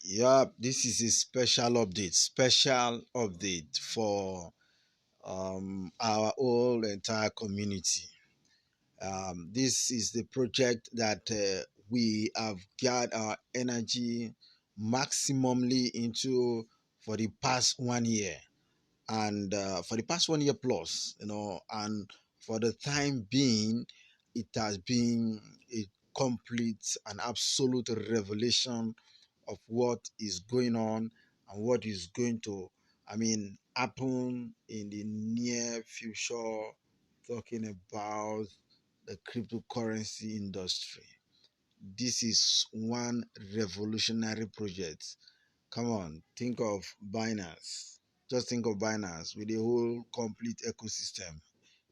Yeah, this is a special update for our whole entire community. This is the project that we have got our energy maximally into for the past 1 year, and for the past 1 year plus, and for the time being, it has been a complete and absolute revelation of what is going on and what is going to, happen in the near future. Talking about the cryptocurrency industry. This is one revolutionary project. Come on, think of Binance. Just think of Binance with the whole complete ecosystem.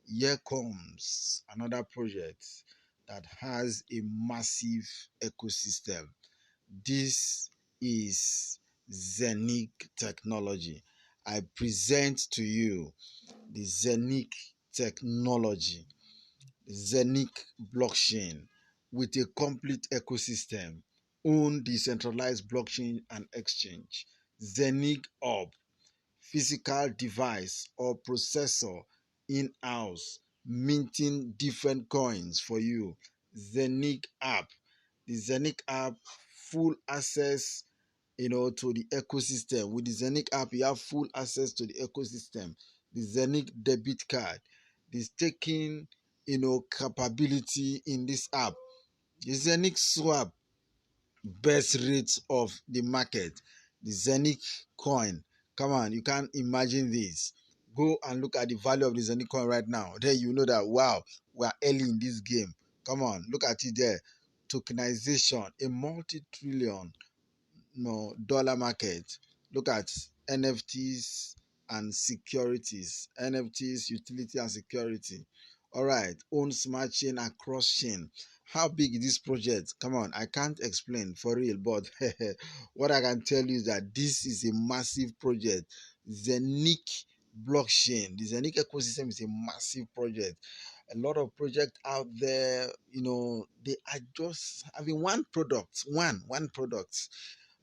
Here comes another project that has a massive ecosystem. This is Zeniq technology. I present to you the Zeniq technology, Zeniq blockchain with a complete ecosystem, own decentralized blockchain and exchange. Zeniq Hub, physical device or processor in-house, minting different coins for you. Zeniq app, the Zeniq app, full access, to the ecosystem. With the Zeniq app, you have full access to the ecosystem. The Zeniq debit card, the staking, capability in this app. The Zeniq swap, best rates of the market. The Zeniq coin. Come on, you can't imagine this. Go and look at the value of the Zeniq coin right now. Then you know that, wow, we are early in this game. Come on, look at it there. Tokenization, a multi-trillion dollar market. Look at NFTs and securities. NFTs, utility and security. All right, own smart chain and cross chain. How big is this project? Come on, I can't explain for real, but what I can tell you is that this is a massive project. Zeniq blockchain, the Zeniq ecosystem is a massive project. A lot of projects out there, they are just having one product.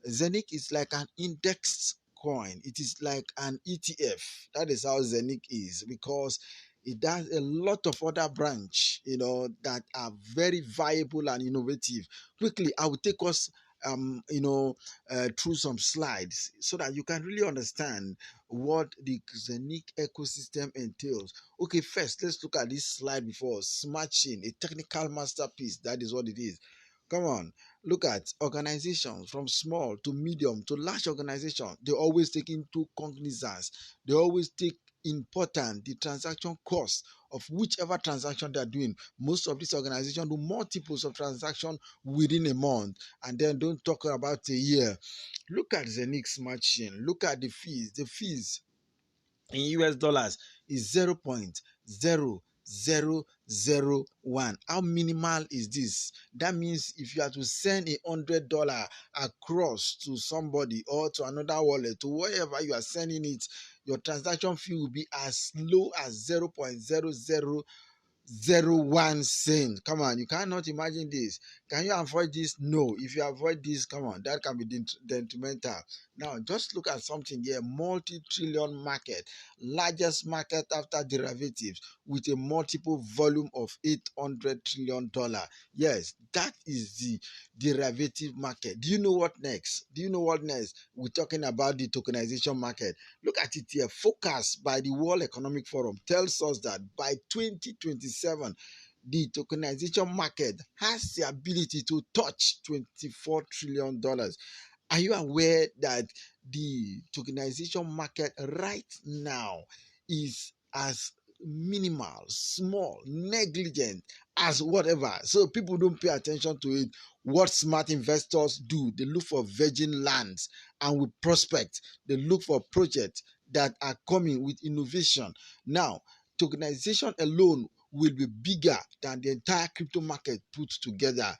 Zeniq is like an indexed coin. It is like an ETF. That is how Zeniq is, because it does a lot of other branch, that are very viable and innovative. Quickly, I will take us through some slides so that you can really understand what the Zeniq ecosystem entails. Okay, first let's look at this slide before. Smart chain, a technical masterpiece. That is what it is. Come on, look at organizations from small to medium to large organization. They always take into cognizance. They always take important the transaction cost of whichever transaction they are doing. Most of these organizations do multiples of transaction within a month, and then don't talk about a year. Look at the next machine. Look at the fees. The fees in US dollars is 0.0001. How minimal is this? That means if you have to send $100 across to somebody or to another wallet, to wherever you are sending it, your transaction fee will be as low as 0.0001 cent. Come on, you cannot imagine this. Can you avoid this? No. If you avoid this, come on, that can be detrimental. Now, just look at something here. Multi-trillion market, largest market after derivatives, with a multiple volume of $800 trillion. Yes, that is the derivative market. Do you know what next? We're talking about the tokenization market. Look at it here. Focus by the World Economic Forum tells us that by 2027, the tokenization market has the ability to touch $24 trillion. Are you aware that the tokenization market right now is as minimal, small, negligent as whatever? So people don't pay attention to it. What smart investors do, they look for virgin lands and with prospect. They look for projects that are coming with innovation. Now, tokenization alone will be bigger than the entire crypto market put together.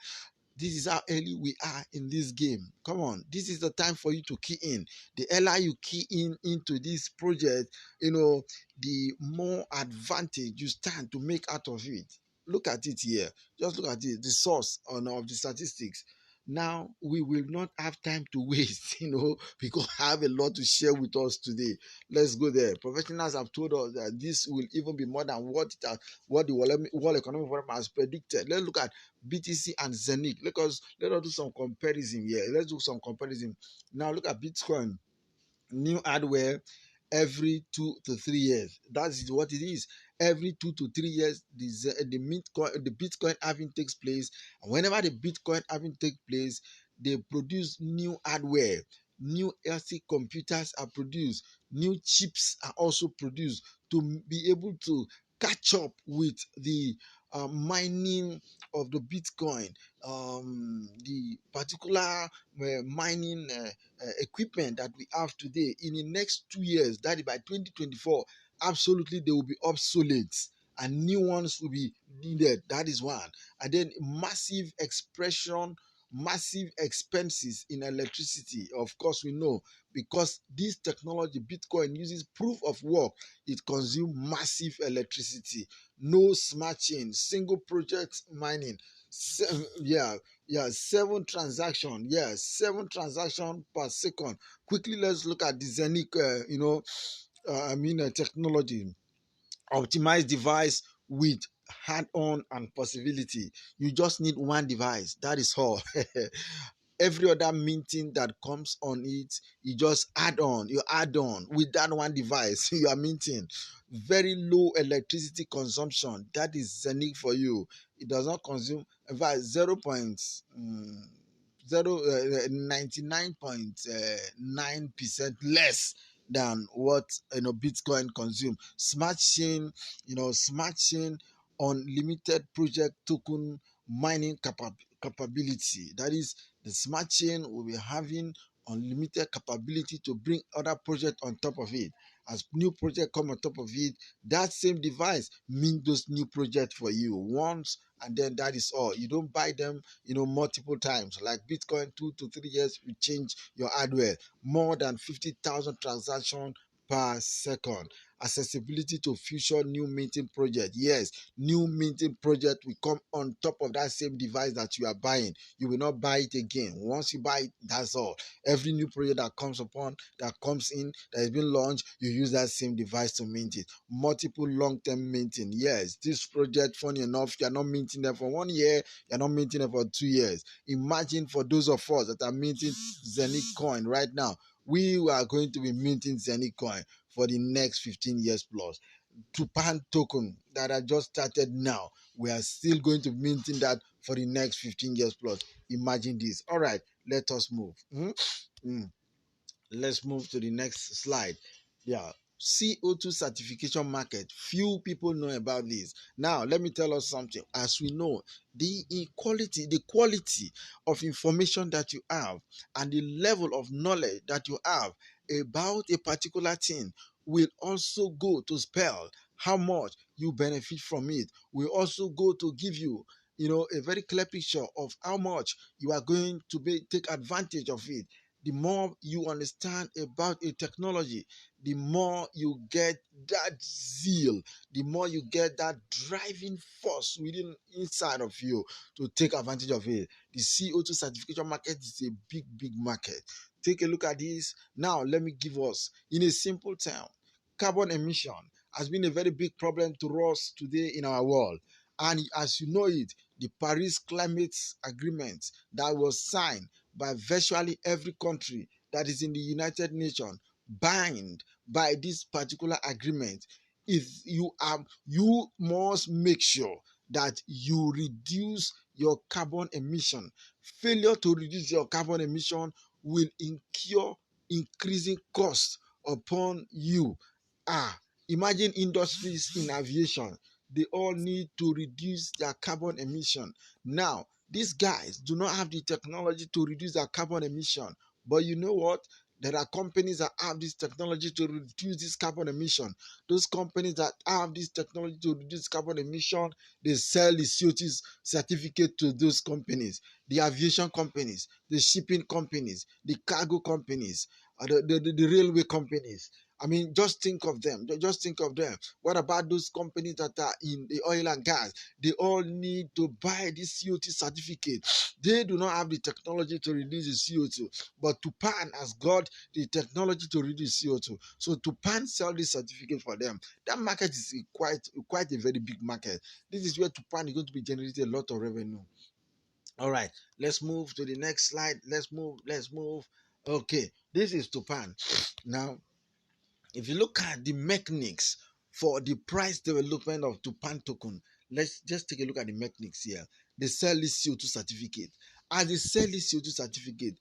This is how early we are in this game. Come on, this is the time for you to key in. The earlier you key in into this project, the more advantage you stand to make out of it. Look at it here. Just look at it. The source of the statistics. Now we will not have time to waste, because I have a lot to share with us today. Let's go there. Professionals have told us that this will even be more than what the World Economic Forum has predicted. Let's look at BTC and Zeniq. Let us do some comparison here. Let's do some comparison. Now look at Bitcoin. New hardware every 2 to 3 years. That is what it is. Every 2 to 3 years, the Bitcoin having takes place. And whenever the Bitcoin having takes place, they produce new hardware. New LC computers are produced. New chips are also produced to be able to catch up with the mining of the Bitcoin. The particular mining equipment that we have today in the next 2 years, that is by 2024, absolutely they will be obsolete and new ones will be needed. That is one. And then massive expenses in electricity. Of course, we know, because this technology, Bitcoin, uses proof of work, it consumes massive electricity. No smart chain, single project mining. Yeah, yeah, seven transaction per second. Quickly, let's look at the Zeniq, technology. Optimized device with hand-on and possibility. You just need one device. That is all. Every other minting that comes on it, you add on with that one device. You are minting. Very low electricity consumption. That is Zeniq for you. It does not consume, in fact, 99.9% less than what Bitcoin consume. Smart chain unlimited project token mining capability. That is, the smart chain will be having unlimited capability to bring other projects on top of it. As new projects come on top of it, that same device means those new projects for you once, and then that is all. You don't buy them, multiple times. Like Bitcoin, 2 to 3 years, you change your hardware. More than 50,000 transactions per second. Accessibility to future new minting project. Yes, new minting project will come on top of that same device that you are buying. You will not buy it again. Once you buy it, that's all. Every new project that comes in, that has been launched, you use that same device to mint it. Multiple long-term minting. Yes, this project, funny enough, you're not minting them for 1 year, you're not minting them for 2 years. Imagine for those of us that are minting Zeniq coin right now, we are going to be minting Zeniq coin for the next 15 years plus. To pan token that I just started now, we are still going to be minting that for the next 15 years plus. Imagine this. All right, let us move. Let's move to the next slide. Yeah, CO2 certification market. Few people know about this. Now, let me tell us something. As we know, the quality of information that you have and the level of knowledge that you have about a particular thing will also go to spell how much you benefit from it. Will also go to give you, a very clear picture of how much you are going to take advantage of it. The more you understand about a technology, the more you get that zeal, the more you get that driving force within inside of you to take advantage of it. The CO2 certification market is a big, big market. Take a look at this. Now, let me give us, in a simple term, carbon emission has been a very big problem to us today in our world. And as you know it, the Paris Climate Agreement that was signed by virtually every country that is in the United Nations, bound by this particular agreement, if you must make sure that you reduce your carbon emission. Failure to reduce your carbon emission will incur increasing cost upon you. Imagine industries in aviation, they all need to reduce their carbon emission. Now, these guys do not have the technology to reduce their carbon emission. But you know what? There are companies that have this technology to reduce this carbon emission. Those companies that have this technology to reduce carbon emission, they sell the CO2 certificate to those companies. The aviation companies, the shipping companies, the cargo companies, the railway companies. I mean, just think of them. Just think of them. What about those companies that are in the oil and gas? They all need to buy this CO2 certificate. They do not have the technology to reduce the CO2, but Tupan has got the technology to reduce CO2. So Tupan sell this certificate for them. That market is quite a very big market. This is where Tupan is going to be generating a lot of revenue. All right, let's move to the next slide. Let's move. Okay, this is Tupan. Now, if you look at the mechanics for the price development of Tupan token, let's just take a look at the mechanics here. They sell this CO2 certificate. As they sell this CO2 certificate,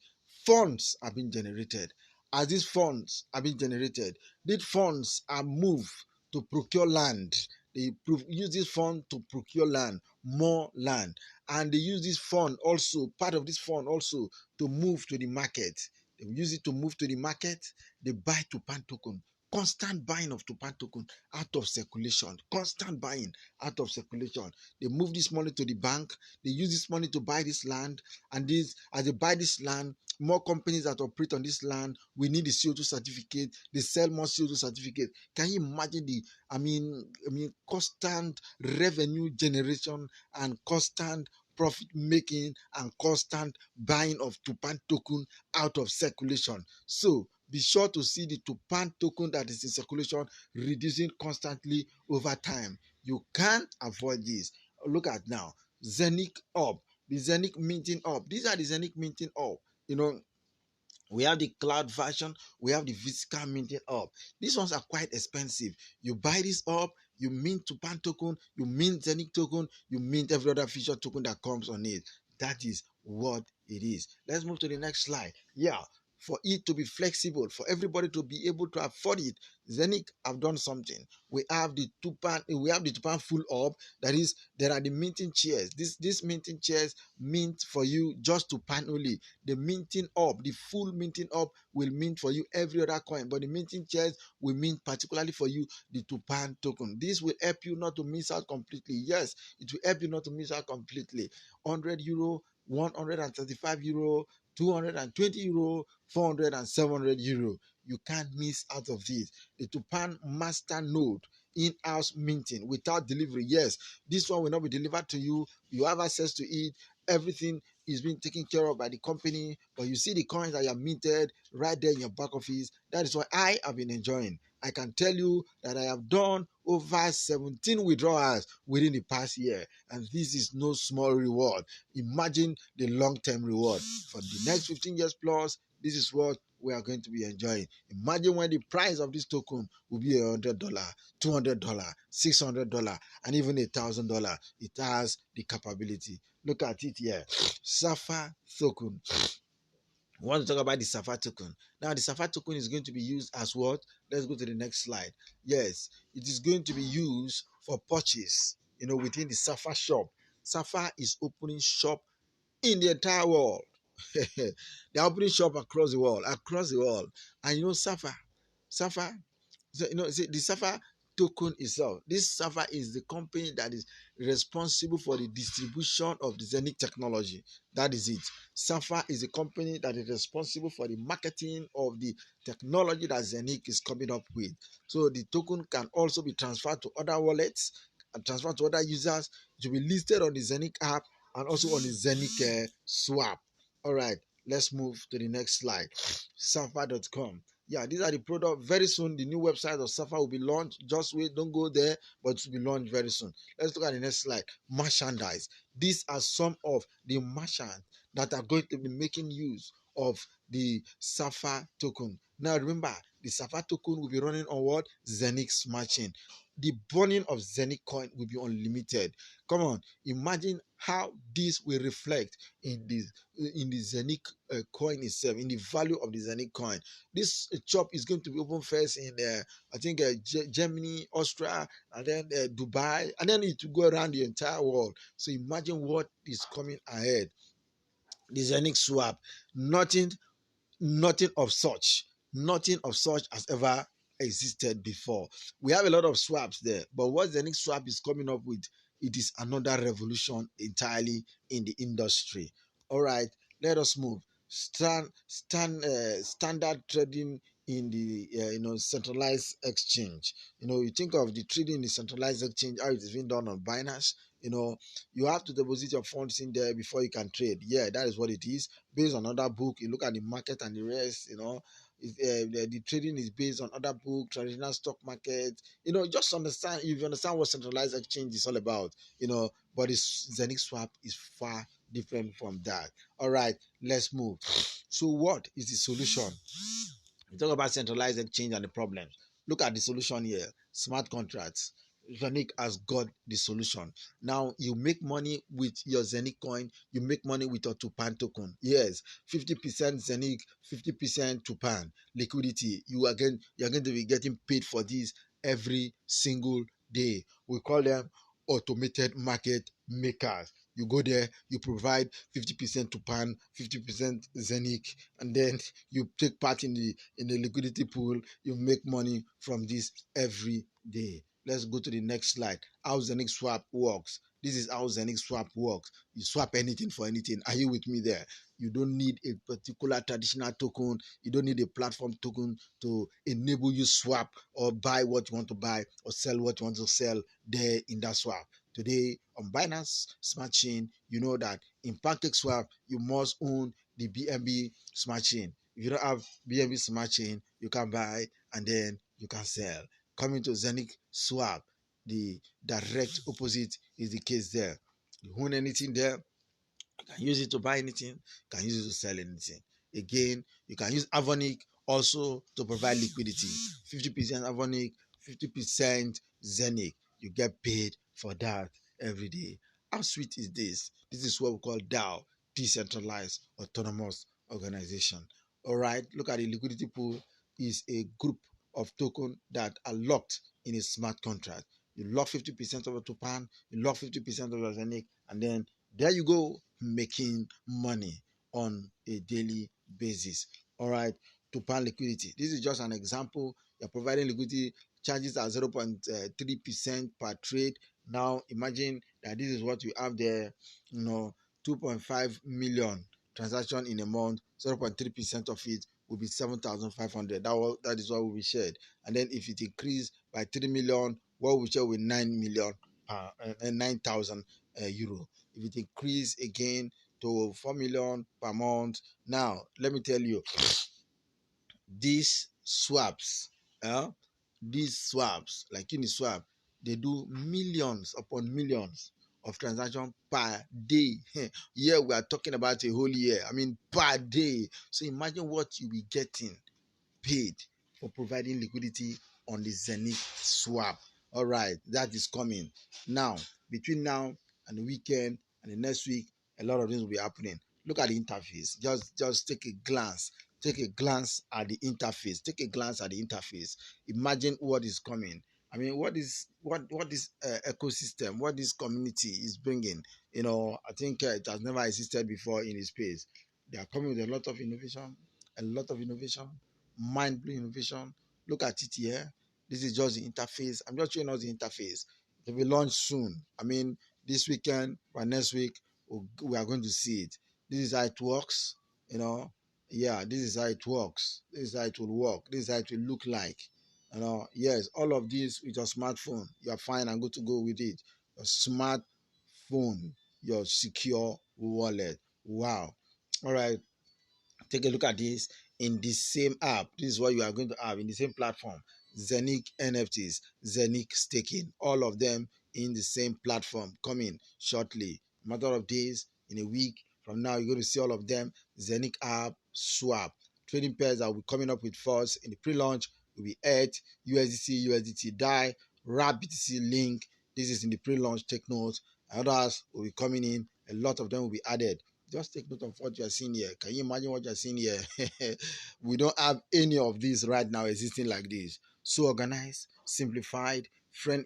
funds are being generated. As these funds are being generated, these funds are moved to procure land. They use this fund to procure land, more land, and they use this fund also, part of this fund also, to move to the market. They use it to move to the market. They buy Tupan token. Constant buying of Tupan token out of circulation. Constant buying out of circulation. They move this money to the bank. They use this money to buy this land. And this, as they buy this land, more companies that operate on this land, we need the CO2 certificate. They sell more CO2 certificate. Can you imagine the, constant revenue generation and constant profit making and constant buying of Tupan token out of circulation? So be sure to see the Tupan token that is in circulation reducing constantly over time. You can't avoid this. Look at now, Zeniq up, the Zeniq minting up. These are the Zeniq minting up. You know, we have the cloud version, we have the physical minting up. These ones are quite expensive. You buy this up, you mint Tupan token, you mint Zeniq token, you mint every other feature token that comes on it. That is what it is. Let's move to the next slide. Yeah, for it to be flexible, for everybody to be able to afford it, Zeniq have done something. We have the Tupan full up. That is, there are the minting chairs. These minting chairs mint for you just Tupan only. The minting up, the full minting up will mint for you every other coin, but the minting chairs will mint particularly for you the Tupan token. This will help you not to miss out completely. Yes, it will help you not to miss out completely. €100, €135, €220, €400 and €700. You can't miss out of this. The Tupan master node in-house minting without delivery. Yes, this one will not be delivered to you. You have access to it. Everything is being taken care of by the company, but you see the coins that you have minted right there in your back office. That is what I have been enjoying. I can tell you that I have done over 17 withdrawals within the past year, and this is no small reward. Imagine the long-term reward for the next 15 years plus. This is what we are going to be enjoying. Imagine when the price of this token will be $100, $200, $600, and even $1,000. It has the capability. Look at it here. Sapphire token. We want to talk about the Sapphire token. Now, the Sapphire token is going to be used as what? Let's go to the next slide. Yes, it is going to be used for purchase, within the Sapphire shop. Sapphire is opening shop in the entire world. They're opening shop across the world. And Sapphire, so, the Sapphire token itself. This Sapphire is the company that is responsible for the distribution of the Zeniq technology. That is it. Sapphire is a company that is responsible for the marketing of the technology that Zeniq is coming up with. So the token can also be transferred to other wallets and transferred to other users. It will be listed on the Zeniq app and also on the Zeniq swap. All right, let's move to the next slide. Sapphire.com. Yeah, these are the products. Very soon, the new website of Sapphire will be launched. Just wait, don't go there, but it will be launched very soon. Let's look at the next slide. Merchandise. These are some of the merchants that are going to be making use of the Sapphire token. Now, remember, the Sapphire token will be running on what? Zeniq Smart Chain. The burning of Zeniq coin will be unlimited. Come on, imagine how this will reflect in the Zeniq coin itself, in the value of the Zeniq coin. This shop is going to be open first in I think Germany, Austria, and then Dubai, and then it will go around the entire world. So imagine what is coming ahead. The Zeniq swap, nothing nothing of such has ever existed before. We have a lot of swaps there, but what the next swap is coming up with, it is another revolution entirely in the industry. All right, let us move. Standard trading in the centralized exchange. You think of the trading in the centralized exchange, how it is being done on Binance. You have to deposit your funds in there before you can trade. Yeah, that is what it is. Based on other book, you look at the market and the rest. The trading is based on other book, traditional stock market. Just understand, if you understand what centralized exchange is all about. But it's Zeniq Swap is far different from that. All right, let's move. So what is the solution? We talk about centralized exchange and the problems. Look at the solution here. Smart contracts. Zeniq has got the solution. Now you make money with your Zeniq coin. You make money with your Tupan token. Yes, 50% Zeniq, 50% Tupan liquidity. You're going to be getting paid for this every single day. We call them automated market makers. You go there, you provide 50% Tupan, 50% Zeniq, and then you take part in the liquidity pool. You make money from this every day. Let's go to the next slide. How Zeniq Swap works. This is how Zeniq Swap works. You swap anything for anything. Are you with me there? You don't need a particular traditional token. You don't need a platform token to enable you swap or buy what you want to buy or sell what you want to sell there in that swap. Today on Binance Smart Chain, you know that in Pancake Swap, you must own the BNB Smart Chain. If you don't have BNB Smart Chain, you can buy and then you can sell. Coming to Zeniq Swap, the direct opposite is the case there. You own anything there, you can use it to buy anything, you can use it to sell anything. Again, you can use Avonic also to provide liquidity. 50% Avonic, 50% Zeniq. You get paid for that every day. How sweet is this? This is what we call DAO, decentralized autonomous organization. All right, look at the liquidity pool. Is a group of tokens that are locked in a smart contract. You lock 50% of your Tupan, you lock 50% of your Zeniq, and then there you go, making money on a daily basis. All right, Tupan liquidity. This is just an example. You're providing liquidity, charges are 0.3% per trade. Now imagine that this is what you have there, 2.5 million transaction in a month, 0.3% of it will be 7,500. That is what will be shared. And then if it increase by 3 million, what will share with 9 million, 9,000 euro. If it increase again to 4 million per month. Now, let me tell you, these swaps, like Uniswap, they do millions upon millions of transactions per day. Here we are talking about a whole year. I mean, per day. So imagine what you'll be getting paid for providing liquidity on the Zeniq swap. All right, that is coming. Now, between now and the weekend and the next week, a lot of things will be happening. Look at the interface. Just take a glance. Take a glance at the interface. Take a glance at the interface. Imagine what is coming. I mean, what this ecosystem, what this community is bringing. I think it has never existed before in this space. They are coming with a lot of innovation, mind-blowing innovation. Look at it here. This is just the interface. I'm just showing us the interface. It will be launched soon. I mean, this weekend or next week, we are going to see it. This is how it works. Yeah, this is how it works. This is how it will work. This is how it will look like. Yes, all of this with your smartphone. You are fine and good to go with it. Your smartphone, your secure wallet. Wow. All right, take a look at this in the same app. This is what you are going to have in the same platform. Zeniq NFTs, Zeniq staking, all of them in the same platform coming shortly. Matter of days, in a week from now, you're going to see all of them. Zeniq app, swap. Trading pairs that will be coming up with first in the pre-launch will be ETH, USDT DAI, RAP BTC Link. This is in the pre-launch. Take note. Others will be coming in. A lot of them will be added. Just take note of what you're seeing here. Can you imagine what you're seeing here? We don't have any of these right now existing like this. So organized, simplified,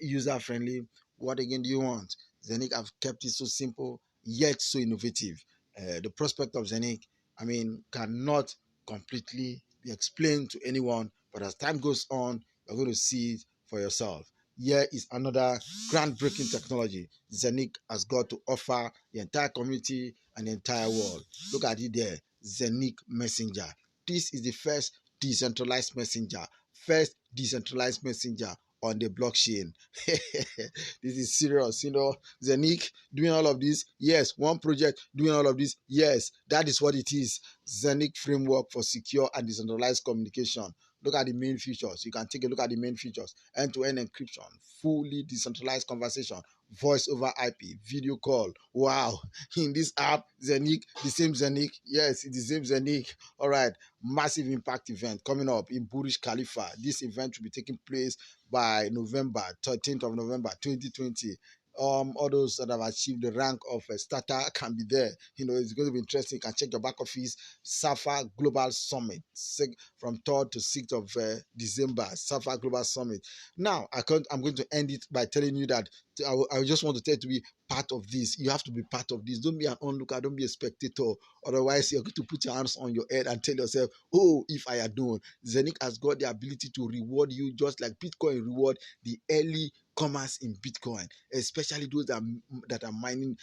user friendly. What again do you want? Zeniq have kept it so simple yet so innovative. The prospect of Zeniq, I mean, cannot completely be explained to anyone. But as time goes on, you're going to see it for yourself. Here is another groundbreaking technology Zeniq has got to offer the entire community and the entire world. Look at it there, Zeniq Messenger. This is the first decentralized messenger. First decentralized messenger on the blockchain. This is serious. Zeniq doing all of this. Yes. One project doing all of this. Yes. That is what it is. Zeniq framework for secure and decentralized communication. Look at the main features. You can take a look at the main features. End-to-end encryption, fully decentralized conversation, voice over IP, video call. Wow. In this app, Zeniq, the same Zeniq. Yes, it's the same Zeniq. All right. Massive impact event coming up in Burj Khalifa. This event will be taking place by November, 13th of November, 2020. All those that have achieved the rank of a starter can be there. It's going to be interesting. You can check your back office. SAFA Global Summit from 3rd to 6th of December. SAFA Global Summit. Now, I'm going to end it by telling you that I just want to tell you to be part of this. You have to be part of this. Don't be an onlooker. Don't be a spectator. Otherwise, you're going to put your hands on your head and tell yourself, oh, if I had known. Zeniq has got the ability to reward you just like Bitcoin reward the early commerce in Bitcoin, especially those that are mining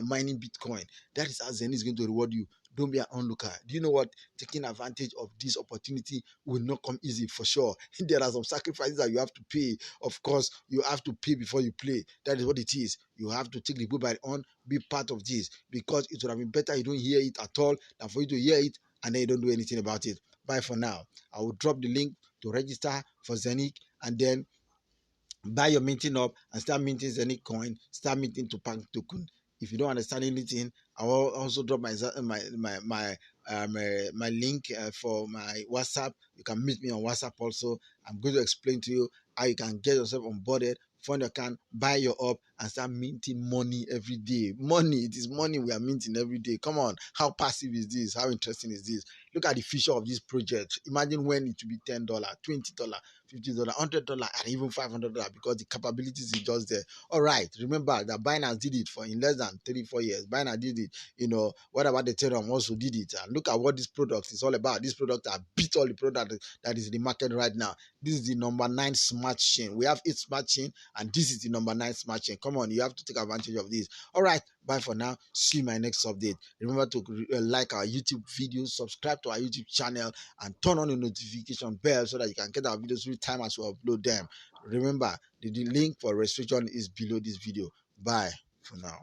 mining Bitcoin. That is how Zen is going to reward you. Don't be an onlooker. Do you know what? Taking advantage of this opportunity will not come easy for sure. There are some sacrifices that you have to pay. Of course, you have to pay before you play. That is what it is. You have to take the boot by the on, be part of this, because it would have been better you don't hear it at all than for you to hear it and then you don't do anything about it. Bye for now. I will drop the link to register for Zeniq, and then buy your minting up and start minting Zeniq coin, start minting to Punk token. If you don't understand anything, I will also drop my link for my WhatsApp. You can meet me on WhatsApp also. I'm going to explain to you how you can get yourself onboarded, fund your account, buy your up, and start minting money every day. Money, it is money we are minting every day. Come on, how passive is this? How interesting is this? Look at the future of this project. Imagine when it will be $10, $20, $50, $100, and even $500 because the capabilities is just there. All right, remember that Binance did it for in less than 3-4 years. Binance did it. What about the Ethereum also did it? And look at what this product is all about. This product have beat all the product that is in the market right now. This is the number 9 smart chain. We have 8 smart chain, and this is the number 9 smart chain. Come on, you have to take advantage of this. All right, bye for now. See you in my next update. Remember to like our YouTube videos, subscribe to our YouTube channel, and turn on the notification bell so that you can get our videos every time as we upload them. Remember, the link for registration is below this video. Bye for now.